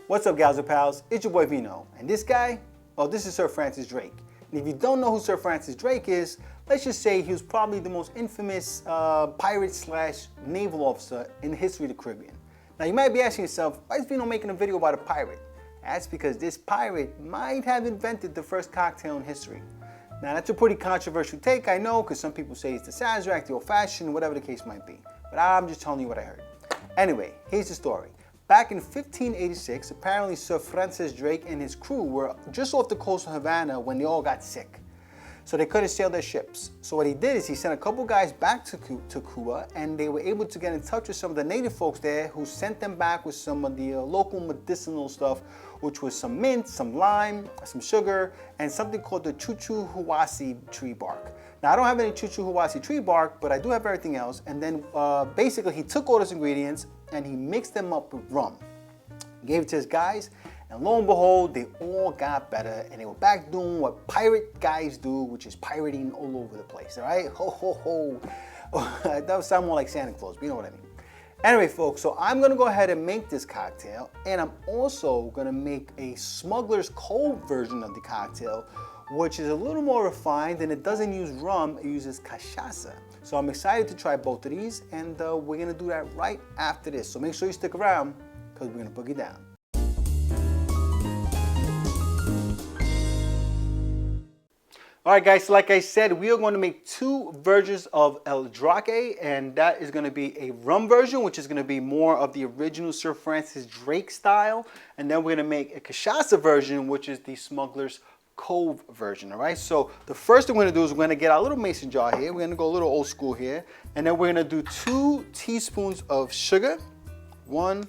What's up, gals and pals? It's your boy Vino, and this guy, well, this is Sir Francis Drake. And if you don't know who Sir Francis Drake is, let's just say he was probably the most infamous pirate slash naval officer in the history of the Caribbean. Now you might be asking yourself, why is Vino making a video about a pirate? That's because this pirate might have invented the first cocktail in history. Now that's a pretty controversial take, I know, because some people say it's the Sazerac, the old-fashioned, whatever the case might be. But I'm just telling you what I heard. Anyway, here's the story. Back in 1586, apparently Sir Francis Drake and his crew were just off the coast of Havana when they all got sick. So they couldn't sail their ships. So what he did is he sent a couple guys back to Cuba, and they were able to get in touch with some of the native folks there who sent them back with some of the local medicinal stuff, which was some mint, some lime, some sugar, and something called the chuchu huasi tree bark. Now I don't have any chuchu huasi tree bark, but I do have everything else. And then basically he took all those ingredients and he mixed them up with rum. Gave it to his guys, and lo and behold, they all got better, and they were back doing what pirate guys do, which is pirating all over the place, all right? Ho, ho, ho. That would sound more like Santa Claus, but you know what I mean. Anyway, folks, so I'm gonna go ahead and make this cocktail, and I'm also gonna make a Smuggler's Cove version of the cocktail, which is a little more refined, and it doesn't use rum, it uses cachaca. So I'm excited to try both of these, and we're gonna do that right after this. So make sure you stick around, because we're gonna boogie down. All right, guys, so like I said, we are going to make two versions of El Draque, and that is going to be a rum version, which is going to be more of the original Sir Francis Drake style, and then we're going to make a cachaça version, which is the Smuggler's Cove version, all right? So the first thing we're going to do is we're going to get our little mason jar here. We're going to go a little old school here, and then we're going to do 2 teaspoons of sugar. 1,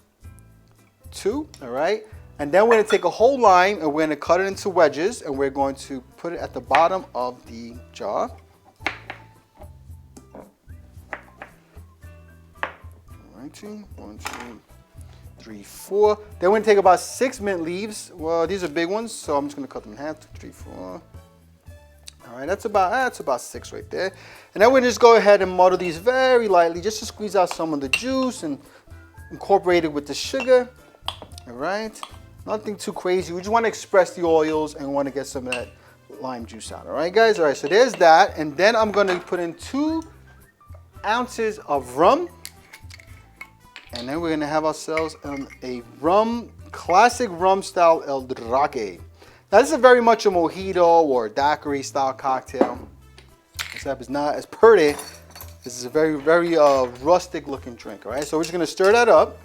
2, all right? And then we're going to take a whole lime and we're going to cut it into wedges, and we're going to put it at the bottom of the jar. All right, 1, 2, 3, 4. Then we're going to take about 6 mint leaves. Well, these are big ones, so I'm just going to cut them in half. 2, 3, 4. All right, that's about 6 right there. And then we're going to just go ahead and muddle these very lightly, just to squeeze out some of the juice and incorporate it with the sugar. All right. Nothing too crazy. We just want to express the oils and want to get some of that lime juice out. All right, guys? All right, so there's that. And then I'm going to put in 2 ounces of rum. And then we're going to have ourselves a classic rum style El Draque. Now, this is very much a mojito or daiquiri style cocktail. Except it's not as pretty. This is a very, very rustic looking drink. All right, so we're just going to stir that up.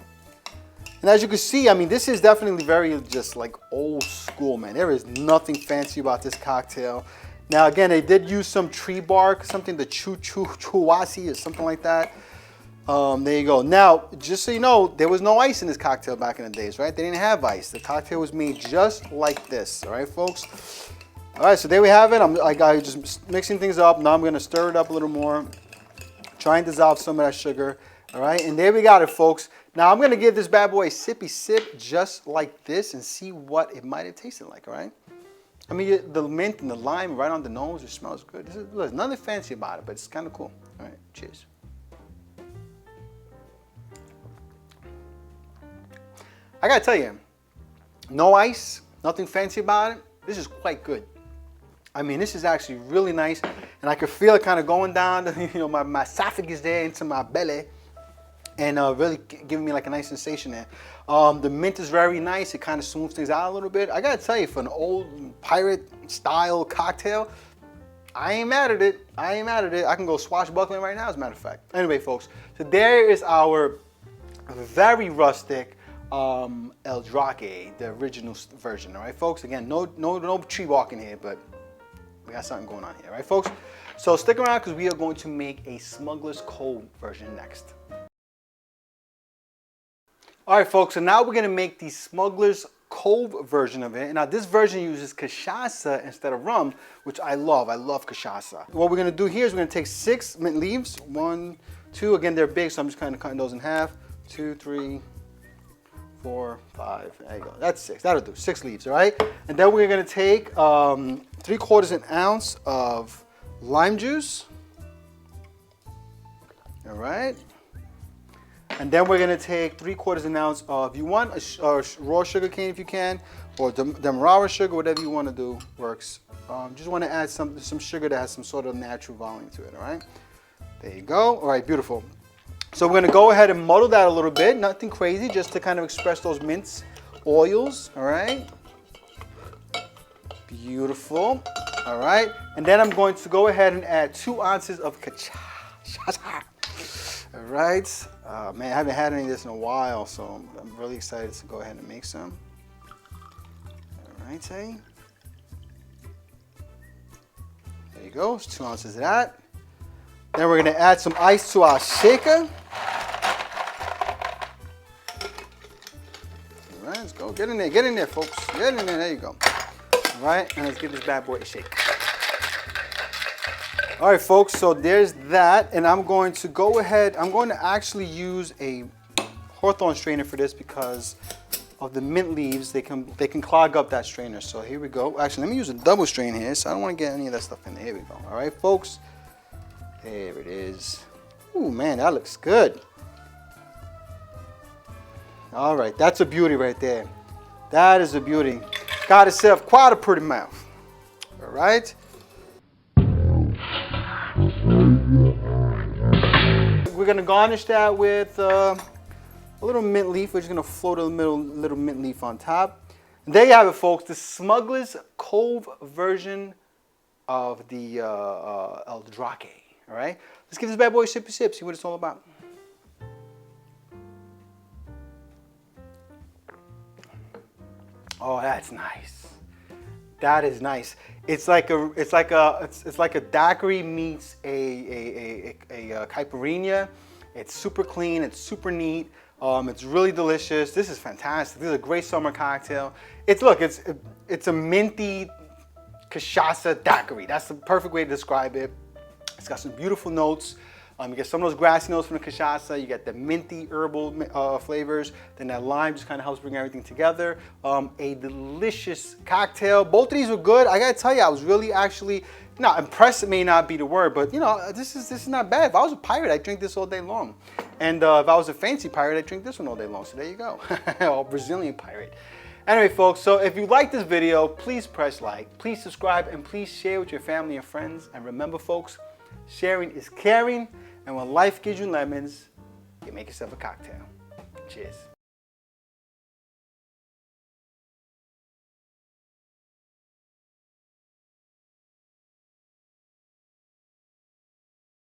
And as you can see, I mean, this is definitely very just like old school, man. There is nothing fancy about this cocktail. Now, again, they did use some tree bark, something, the chuwasi or something like that. There you go. Now, just so you know, there was no ice in this cocktail back in the days, right? They didn't have ice. The cocktail was made just like this, all right, folks? All right, so there we have it. I'm just mixing things up. Now I'm going to stir it up a little more, try and dissolve some of that sugar, all right? And there we got it, folks. Now I'm gonna give this bad boy a sippy sip just like this and see what it might have tasted like, all right? I mean, the mint and the lime right on the nose, it smells good. There's nothing fancy about it, but it's kind of cool. All right, cheers. I gotta tell you, no ice, nothing fancy about it. This is quite good. I mean, this is actually really nice, and I can feel it kind of going down, my esophagus there into my belly. And really giving me like a nice sensation there. The mint is very nice. It kind of smooths things out a little bit. I gotta tell you, for an old pirate style cocktail, I ain't mad at it. I ain't mad at it. I can go swashbuckling right now, as a matter of fact. Anyway, folks, so there is our very rustic El Draque, the original version. All right, folks. Again, no tree walking here, but we got something going on here, all right, folks? So stick around because we are going to make a Smuggler's Cove version next. All right, folks, so now we're gonna make the Smuggler's Cove version of it. And now this version uses cachaça instead of rum, which I love. I love cachaça. What we're gonna do here is we're gonna take 6 mint leaves. 1, 2, again, they're big, so I'm just kind of cutting those in half. 2, 3, 4, 5, there you go. That's 6, that'll do, 6 leaves, all right? And then we're gonna take 3/4 ounce of lime juice. All right. And then we're gonna take 3/4 ounce of, you want a raw sugar cane if you can, or demerara sugar, whatever you want to do works. Just want to add some sugar that has some sort of natural volume to it, all right? There you go. All right, beautiful. So we're gonna go ahead and muddle that a little bit, nothing crazy, just to kind of express those mince oils, all right? Beautiful, all right? And then I'm going to go ahead and add 2 ounces of cachaca. All right, man, I haven't had any of this in a while, so I'm really excited to go ahead and make some. All right, there you go, it's 2 ounces of that. Then we're gonna add some ice to our shaker. All right, let's go, get in there, folks. Get in there you go. All right, and let's give this bad boy a shake. All right, folks, so there's that, and I'm going to go ahead, I'm going to actually use a Hawthorne strainer for this because of the mint leaves. They can clog up that strainer. So here we go. Actually, let me use a double strain here, so I don't want to get any of that stuff in there. Here we go. All right, folks. There it is. Ooh, man, that looks good. All right, that's a beauty right there. That is a beauty. Got itself quite a pretty mouth. All right. We're gonna garnish that with a little mint leaf. We're just gonna float a little mint leaf on top. And there you have it, folks. The Smuggler's Cove version of the Draque. All right. Let's give this bad boy a sip, see what it's all about. Oh, that's nice. That is nice. It's like a daiquiri meets a caipirinha. It's super clean. It's super neat. It's really delicious. This is fantastic. This is a great summer cocktail. It's a minty cachaça daiquiri. That's the perfect way to describe it. It's got some beautiful notes. You get some of those grassy notes from the cachaça. You get the minty herbal flavors. Then that lime just kind of helps bring everything together. A delicious cocktail. Both of these were good. I gotta tell you, I was really actually, not impressed, may not be the word, but you know, this is not bad. If I was a pirate, I'd drink this all day long. And if I was a fancy pirate, I'd drink this one all day long. So there you go. Or Brazilian pirate. Anyway, folks, so if you like this video, please press like, please subscribe, and please share with your family and friends. And remember, folks, sharing is caring. And when life gives you lemons, you make yourself a cocktail. Cheers.